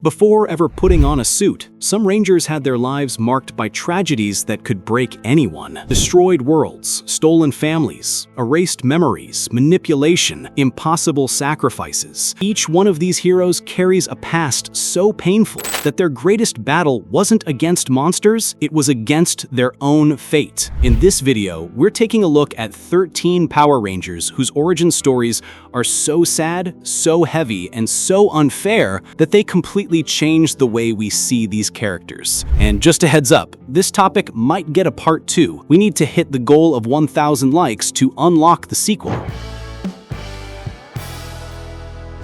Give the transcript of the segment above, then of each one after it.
Before ever putting on a suit, some Rangers had their lives marked by tragedies that could break anyone. Destroyed worlds, stolen families, erased memories, manipulation, impossible sacrifices. Each one of these heroes carries a past so painful that their greatest battle wasn't against monsters, it was against their own fate. In this video, we're taking a look at 13 Power Rangers whose origin stories are so sad, so heavy, and so unfair that they completely change the way we see these characters. And just a heads up, this topic might get a part 2. We need to hit the goal of 1,000 likes to unlock the sequel.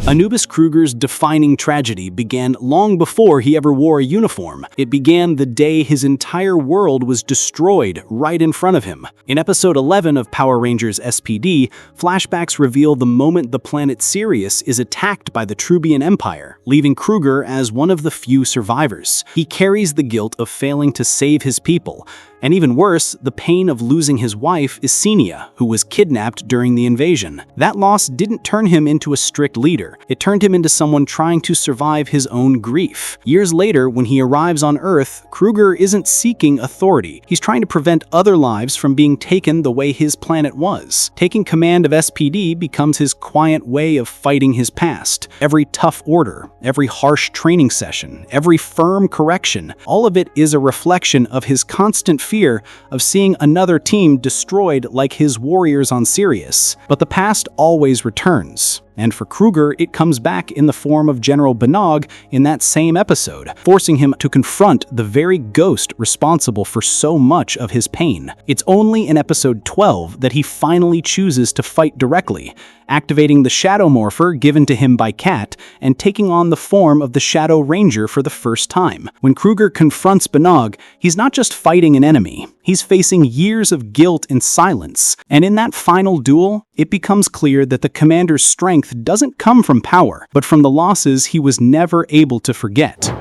Anubis Kruger's defining tragedy began long before he ever wore a uniform. It began the day his entire world was destroyed right in front of him. In episode 11 of Power Rangers SPD, flashbacks reveal the moment the planet Sirius is attacked by the Trubian Empire, leaving Kruger as one of the few survivors. He carries the guilt of failing to save his people, and even worse, the pain of losing his wife, Isenia, who was kidnapped during the invasion. That loss didn't turn him into a strict leader. It turned him into someone trying to survive his own grief. Years later, when he arrives on Earth, Kruger isn't seeking authority. He's trying to prevent other lives from being taken the way his planet was. Taking command of SPD becomes his quiet way of fighting his past. Every tough order, every harsh training session, every firm correction, all of it is a reflection of his constant fear of seeing another team destroyed like his warriors on Sirius. But the past always returns. And for Kruger, it comes back in the form of General Banog in that same episode, forcing him to confront the very ghost responsible for so much of his pain. It's only in episode 12 that he finally chooses to fight directly, activating the Shadow Morpher given to him by Kat and taking on the form of the Shadow Ranger for the first time. When Kruger confronts Banog, he's not just fighting an enemy, he's facing years of guilt and silence. And in that final duel, it becomes clear that the commander's strength doesn't come from power, but from the losses he was never able to forget.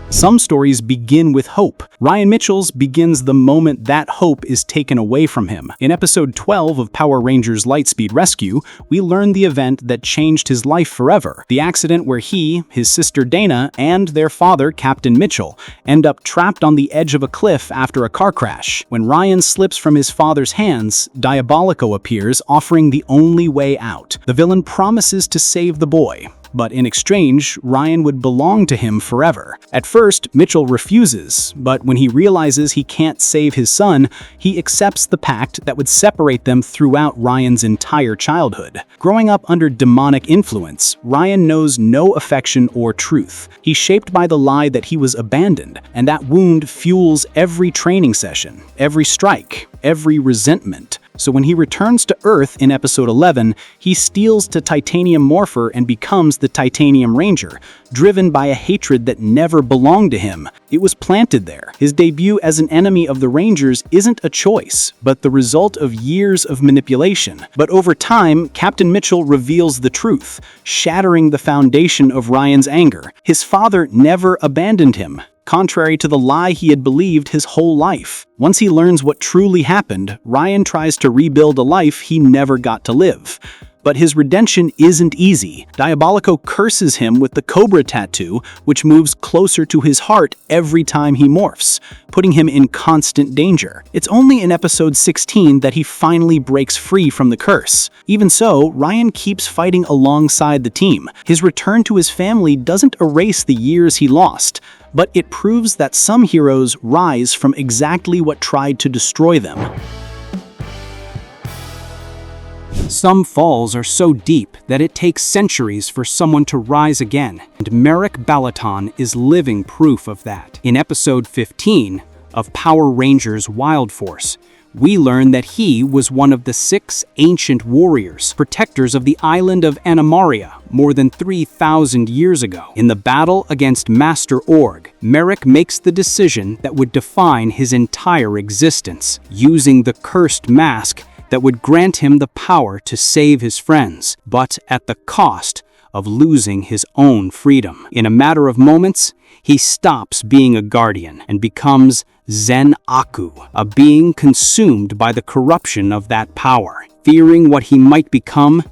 Some stories begin with hope. Ryan Mitchell's begins the moment that hope is taken away from him. In episode 12 of Power Rangers Lightspeed Rescue, we learn the event that changed his life forever. The accident where he, his sister Dana, and their father, Captain Mitchell, end up trapped on the edge of a cliff after a car crash. When Ryan slips from his father's hands, Diabolico appears, offering the only way out. The villain promises to save the boy, but in exchange, Ryan would belong to him forever. At first, Mitchell refuses, but when he realizes he can't save his son, he accepts the pact that would separate them throughout Ryan's entire childhood. Growing up under demonic influence, Ryan knows no affection or truth. He's shaped by the lie that he was abandoned, and that wound fuels every training session, every strike, every resentment. So when he returns to Earth in episode 11, he steals the Titanium Morpher and becomes the Titanium Ranger, driven by a hatred that never belonged to him. It was planted there. His debut as an enemy of the Rangers isn't a choice, but the result of years of manipulation. But over time, Captain Mitchell reveals the truth, shattering the foundation of Ryan's anger. His father never abandoned him, contrary to the lie he had believed his whole life. Once he learns what truly happened, Ryan tries to rebuild a life he never got to live. But his redemption isn't easy. Diabolico curses him with the Cobra tattoo, which moves closer to his heart every time he morphs, putting him in constant danger. It's only in episode 16 that he finally breaks free from the curse. Even so, Ryan keeps fighting alongside the team. His return to his family doesn't erase the years he lost, but it proves that some heroes rise from exactly what tried to destroy them. Some falls are so deep that it takes centuries for someone to rise again, and Merrick Baliton is living proof of that. In episode 15 of Power Rangers Wild Force, we learn that he was one of the 6 ancient warriors, protectors of the island of Animaria more than 3,000 years ago. In the battle against Master Org, Merrick makes the decision that would define his entire existence, using the cursed mask that would grant him the power to save his friends, but at the cost of losing his own freedom. In a matter of moments, he stops being a guardian and becomes Zen-Aku, a being consumed by the corruption of that power. Fearing what he might become,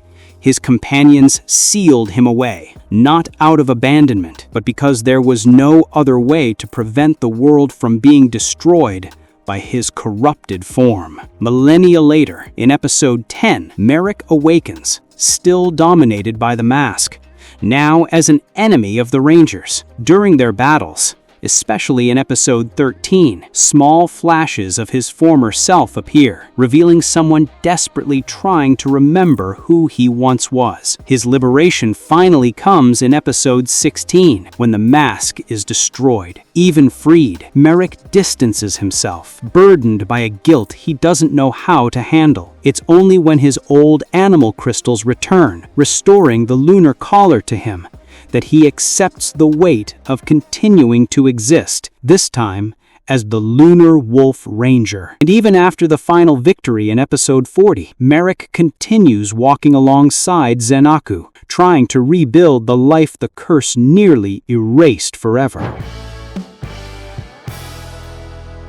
His companions sealed him away, not out of abandonment, but because there was no other way to prevent the world from being destroyed by his corrupted form. Millennia later, in episode 10, Merrick awakens, still dominated by the mask, now as an enemy of the Rangers. During their battles, especially in episode 13, small flashes of his former self appear, revealing someone desperately trying to remember who he once was. His liberation finally comes in episode 16, when the mask is destroyed. Even freed, Merrick distances himself, burdened by a guilt he doesn't know how to handle. It's only when his old animal crystals return, restoring the lunar collar to him, that he accepts the weight of continuing to exist, this time as the Lunar Wolf Ranger. And even after the final victory in episode 40, Merrick continues walking alongside Zen-Aku, trying to rebuild the life the curse nearly erased forever.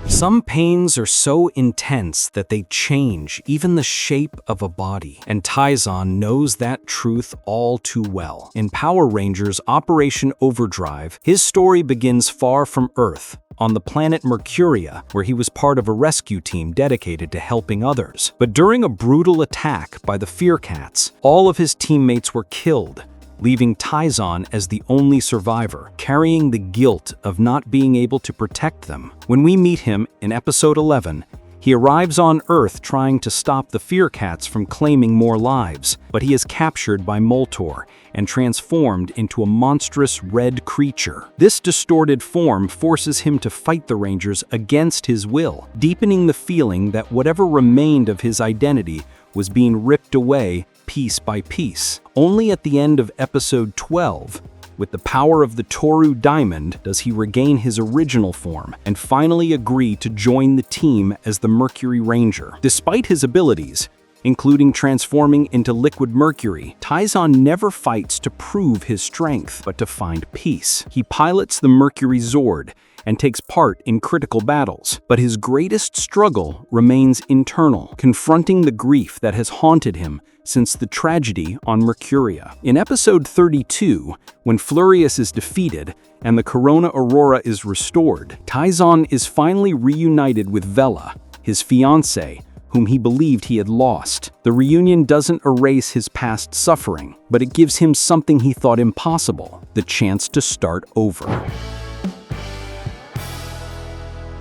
Some pains are so intense that they change even the shape of a body, and Tyzonn knows that truth all too well. In Power Rangers Operation Overdrive, his story begins far from Earth, on the planet Mercuria, where he was part of a rescue team dedicated to helping others. But during a brutal attack by the Fear Cats, all of his teammates were killed, leaving Tyzonn as the only survivor, carrying the guilt of not being able to protect them. When we meet him in episode 11, he arrives on Earth trying to stop the Fear Cats from claiming more lives, but he is captured by Moltor and transformed into a monstrous red creature. This distorted form forces him to fight the Rangers against his will, deepening the feeling that whatever remained of his identity was being ripped away piece by piece. Only at the end of episode 12, with the power of the Toru Diamond, does he regain his original form and finally agree to join the team as the Mercury Ranger. Despite his abilities, including transforming into liquid mercury, Tyzonn never fights to prove his strength, but to find peace. He pilots the Mercury Zord and takes part in critical battles, but his greatest struggle remains internal, confronting the grief that has haunted him since the tragedy on Mercuria. In episode 32, when Flurious is defeated and the Corona Aurora is restored, Tyzonn is finally reunited with Vela, his fiancée, whom he believed he had lost. The reunion doesn't erase his past suffering, but it gives him something he thought impossible: the chance to start over.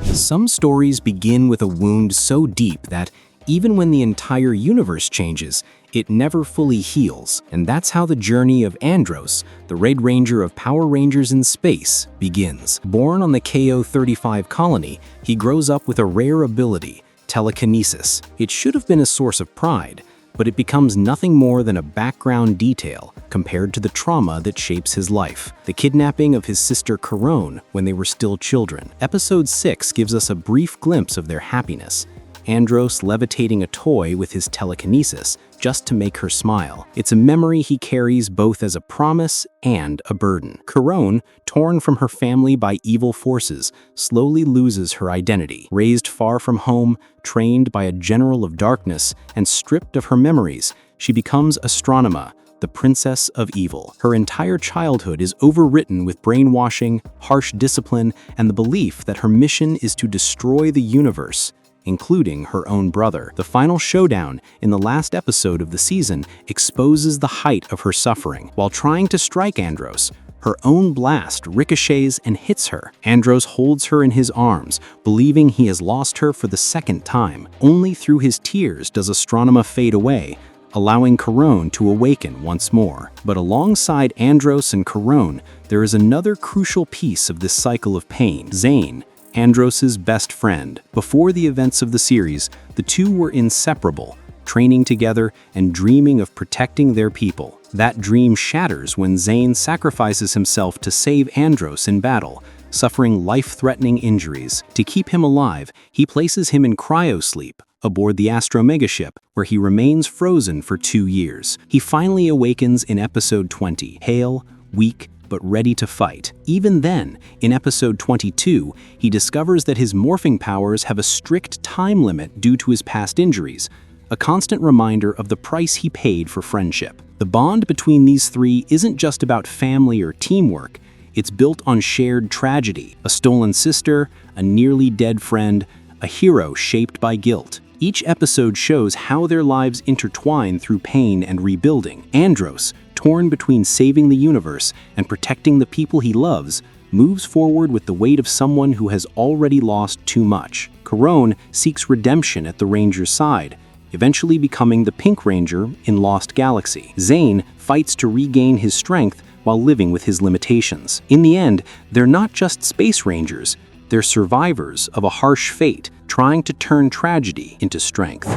Some stories begin with a wound so deep that, even when the entire universe changes, it never fully heals, and that's how the journey of Andros, the Red Ranger of Power Rangers in space, begins. Born on the KO-35 colony, he grows up with a rare ability, telekinesis. It should have been a source of pride, but it becomes nothing more than a background detail compared to the trauma that shapes his life. The kidnapping of his sister Corone when they were still children. Episode 6 gives us a brief glimpse of their happiness, Andros levitating a toy with his telekinesis just to make her smile. It's a memory he carries both as a promise and a burden. Corone, torn from her family by evil forces, slowly loses her identity. Raised far from home, trained by a general of darkness, and stripped of her memories, she becomes Astronema, the princess of evil. Her entire childhood is overwritten with brainwashing, harsh discipline, and the belief that her mission is to destroy the universe, including her own brother. The final showdown in the last episode of the season exposes the height of her suffering. While trying to strike Andros, her own blast ricochets and hits her. Andros holds her in his arms, believing he has lost her for the second time. Only through his tears does Astronema fade away, allowing Corone to awaken once more. But alongside Andros and Corone, there is another crucial piece of this cycle of pain: Zane, Andros's best friend. Before the events of the series, the two were inseparable, training together and dreaming of protecting their people. That dream shatters when Zane sacrifices himself to save Andros in battle, suffering life-threatening injuries. To keep him alive, he places him in cryosleep aboard the Astro Megaship, where he remains frozen for 2 years. He finally awakens in episode 20, hale, weak, but ready to fight. Even then, in episode 22, he discovers that his morphing powers have a strict time limit due to his past injuries, a constant reminder of the price he paid for friendship. The bond between these three isn't just about family or teamwork, it's built on shared tragedy, a stolen sister, a nearly dead friend, a hero shaped by guilt. Each episode shows how their lives intertwine through pain and rebuilding. Andros, torn between saving the universe and protecting the people he loves, moves forward with the weight of someone who has already lost too much. Karone seeks redemption at the Ranger's side, eventually becoming the Pink Ranger in Lost Galaxy. Zane fights to regain his strength while living with his limitations. In the end, they're not just Space Rangers, they're survivors of a harsh fate, trying to turn tragedy into strength.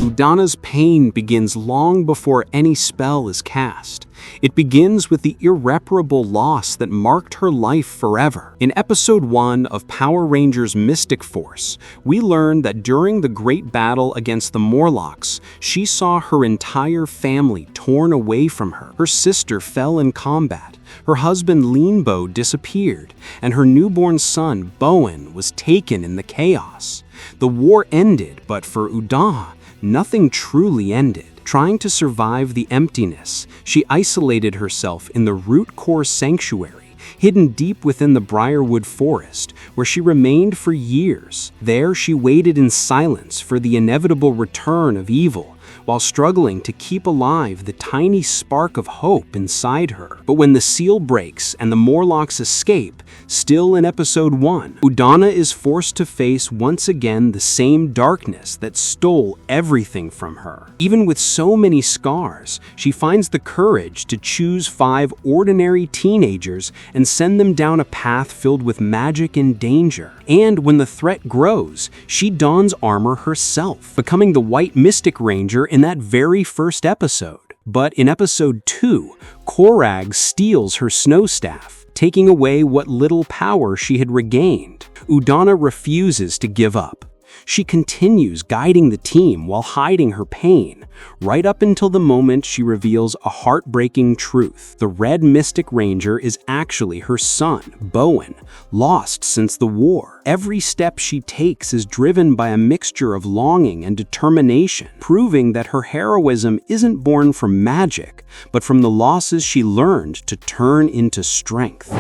Udonna's pain begins long before any spell is cast. It begins with the irreparable loss that marked her life forever. In Episode 1 of Power Rangers Mystic Force, we learn that during the great battle against the Morlocks, she saw her entire family torn away from her. Her sister fell in combat, her husband Leanbow disappeared, and her newborn son Bowen was taken in the chaos. The war ended, but for Udonna, nothing truly ended. Trying to survive the emptiness, she isolated herself in the Root Core Sanctuary, hidden deep within the Briarwood Forest, where she remained for years. There she waited in silence for the inevitable return of evil, while struggling to keep alive the tiny spark of hope inside her. But when the seal breaks and the Morlocks escape, still in Episode 1, Udonna is forced to face once again the same darkness that stole everything from her. Even with so many scars, she finds the courage to choose 5 ordinary teenagers and send them down a path filled with magic and danger. And when the threat grows, she dons armor herself, becoming the White Mystic Ranger in that very first episode. But in Episode 2, Korag steals her snow staff, taking away what little power she had regained. Udonna refuses to give up. She continues guiding the team while hiding her pain, right up until the moment she reveals a heartbreaking truth. The Red Mystic Ranger is actually her son, Bowen, lost since the war. Every step she takes is driven by a mixture of longing and determination, proving that her heroism isn't born from magic, but from the losses she learned to turn into strength.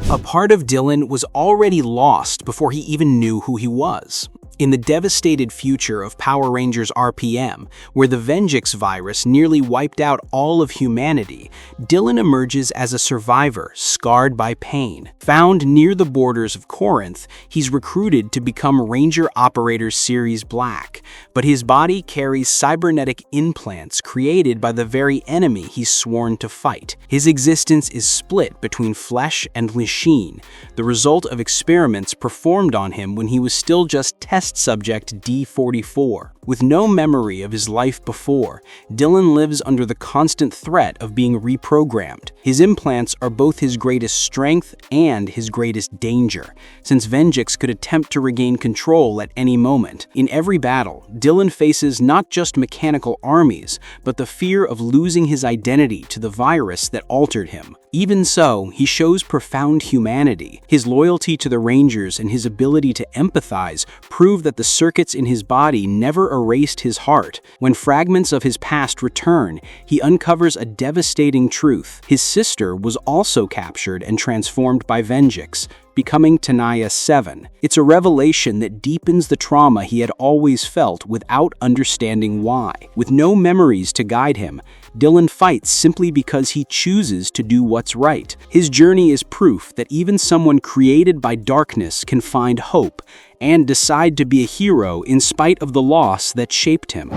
A part of Dillon was already lost before he even knew who he was. In the devastated future of Power Rangers RPM, where the Venjix virus nearly wiped out all of humanity, Dillon emerges as a survivor, scarred by pain. Found near the borders of Corinth, he's recruited to become Ranger Operator Series Black, but his body carries cybernetic implants created by the very enemy he's sworn to fight. His existence is split between flesh and machine, the result of experiments performed on him when he was still just test subject D44. With no memory of his life before, Dillon lives under the constant threat of being reprogrammed. His implants are both his greatest strength and his greatest danger, since Venjix could attempt to regain control at any moment. In every battle, Dillon faces not just mechanical armies, but the fear of losing his identity to the virus that altered him. Even so, he shows profound humanity. His loyalty to the Rangers and his ability to empathize prove that the circuits in his body never erased his heart. When fragments of his past return, he uncovers a devastating truth. His sister was also captured and transformed by Venjix, becoming Tenaya 7. It's a revelation that deepens the trauma he had always felt without understanding why. With no memories to guide him, Dillon fights simply because he chooses to do what's right. His journey is proof that even someone created by darkness can find hope and decide to be a hero in spite of the loss that shaped him.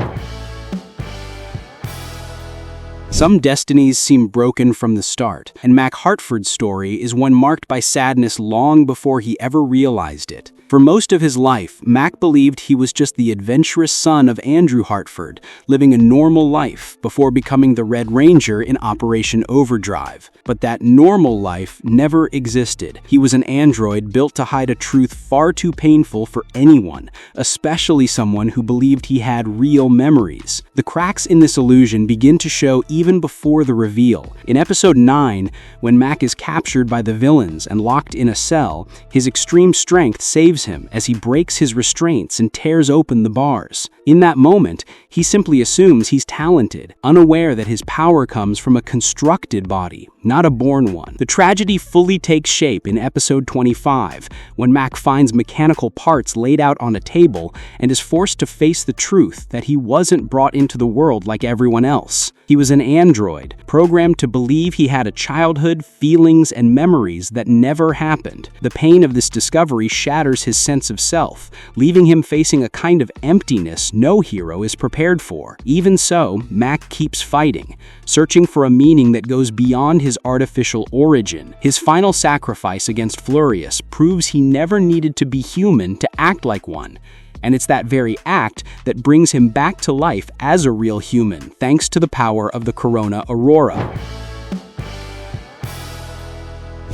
Some destinies seem broken from the start, and Mack Hartford's story is one marked by sadness long before he ever realized it. For most of his life, Mack believed he was just the adventurous son of Andrew Hartford, living a normal life before becoming the Red Ranger in Operation Overdrive. But that normal life never existed. He was an android built to hide a truth far too painful for anyone, especially someone who believed he had real memories. The cracks in this illusion begin to show even before the reveal. In episode 9, when Mack is captured by the villains and locked in a cell, his extreme strength saves him as he breaks his restraints and tears open the bars. In that moment, he simply assumes he's talented, unaware that his power comes from a constructed body, not a born one. The tragedy fully takes shape in episode 25, when Mack finds mechanical parts laid out on a table and is forced to face the truth that he wasn't brought into the world like everyone else. He was an android, programmed to believe he had a childhood, feelings, and memories that never happened. The pain of this discovery shatters his sense of self, leaving him facing a kind of emptiness no hero is prepared for. Even so, Mack keeps fighting, searching for a meaning that goes beyond his artificial origin. His final sacrifice against Flurious proves he never needed to be human to act like one. And it's that very act that brings him back to life as a real human, thanks to the power of the Corona Aurora.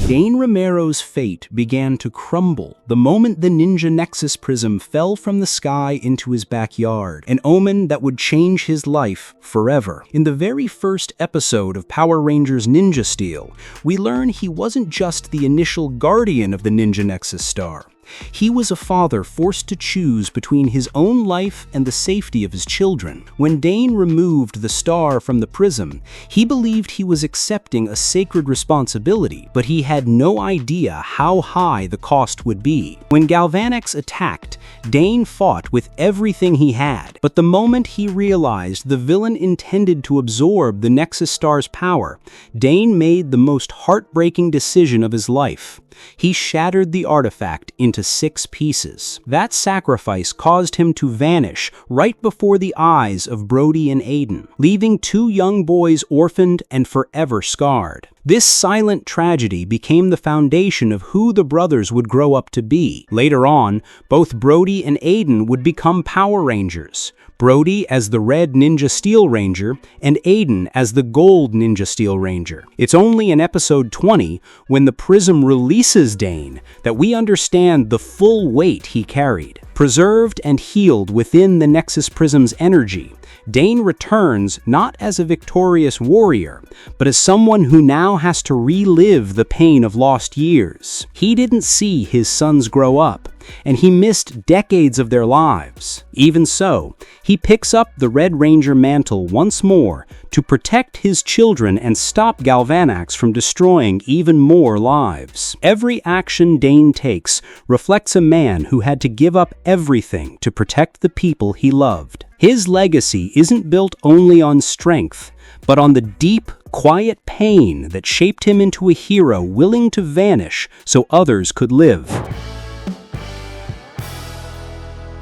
Dane Romero's fate began to crumble the moment the Ninja Nexus prism fell from the sky into his backyard, an omen that would change his life forever. In the very first episode of Power Rangers Ninja Steel, we learn he wasn't just the initial guardian of the Ninja Nexus star. He was a father forced to choose between his own life and the safety of his children. When Dane removed the star from the prism, he believed he was accepting a sacred responsibility, but he had no idea how high the cost would be. When Galvanics attacked, Dane fought with everything he had, but the moment he realized the villain intended to absorb the Nexus star's power, Dane made the most heartbreaking decision of his life. He shattered the artifact into 6 pieces. That sacrifice caused him to vanish right before the eyes of Brody and Aiden, leaving 2 young boys orphaned and forever scarred. This silent tragedy became the foundation of who the brothers would grow up to be. Later on, both Brody and Aiden would become Power Rangers. Brody as the Red Ninja Steel Ranger, and Aiden as the Gold Ninja Steel Ranger. It's only in episode 20, when the prism releases Dane, that we understand the full weight he carried. Preserved and healed within the Nexus Prism's energy, Dane returns not as a victorious warrior, but as someone who now has to relive the pain of lost years. He didn't see his sons grow up, and he missed decades of their lives. Even so, he picks up the Red Ranger mantle once more to protect his children and stop Galvanax from destroying even more lives. Every action Dane takes reflects a man who had to give up everything to protect the people he loved. His legacy isn't built only on strength, but on the deep, quiet pain that shaped him into a hero willing to vanish so others could live.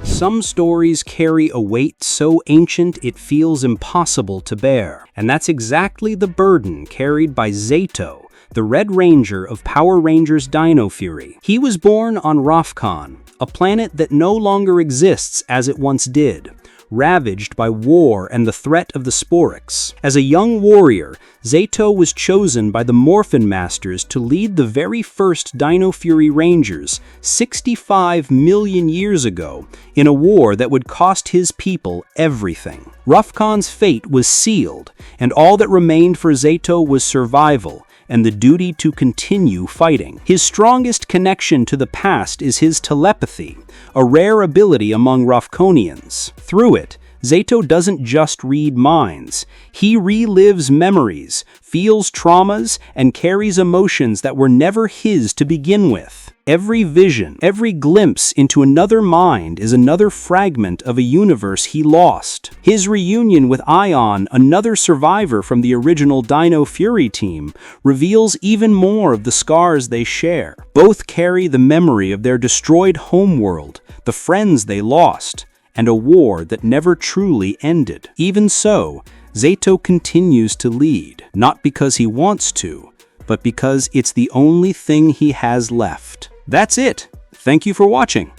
Some stories carry a weight so ancient it feels impossible to bear, and that's exactly the burden carried by Zayto, the Red Ranger of Power Rangers Dino Fury. He was born on Rafkan, a planet that no longer exists as it once did, ravaged by war and the threat of the Sporix. As a young warrior, Zayto was chosen by the Morphin Masters to lead the very first Dino Fury Rangers 65 million years ago in a war that would cost his people everything. Rafkan's fate was sealed, and all that remained for Zayto was survival and the duty to continue fighting. His strongest connection to the past is his telepathy, a rare ability among Rafkonians. Through it, Zayto doesn't just read minds. He relives memories, feels traumas, and carries emotions that were never his to begin with. Every vision, every glimpse into another mind is another fragment of a universe he lost. His reunion with Ion, another survivor from the original Dino Fury team, reveals even more of the scars they share. Both carry the memory of their destroyed homeworld, the friends they lost, and a war that never truly ended. Even so, Zayto continues to lead, not because he wants to, but because it's the only thing he has left. That's it. Thank you for watching.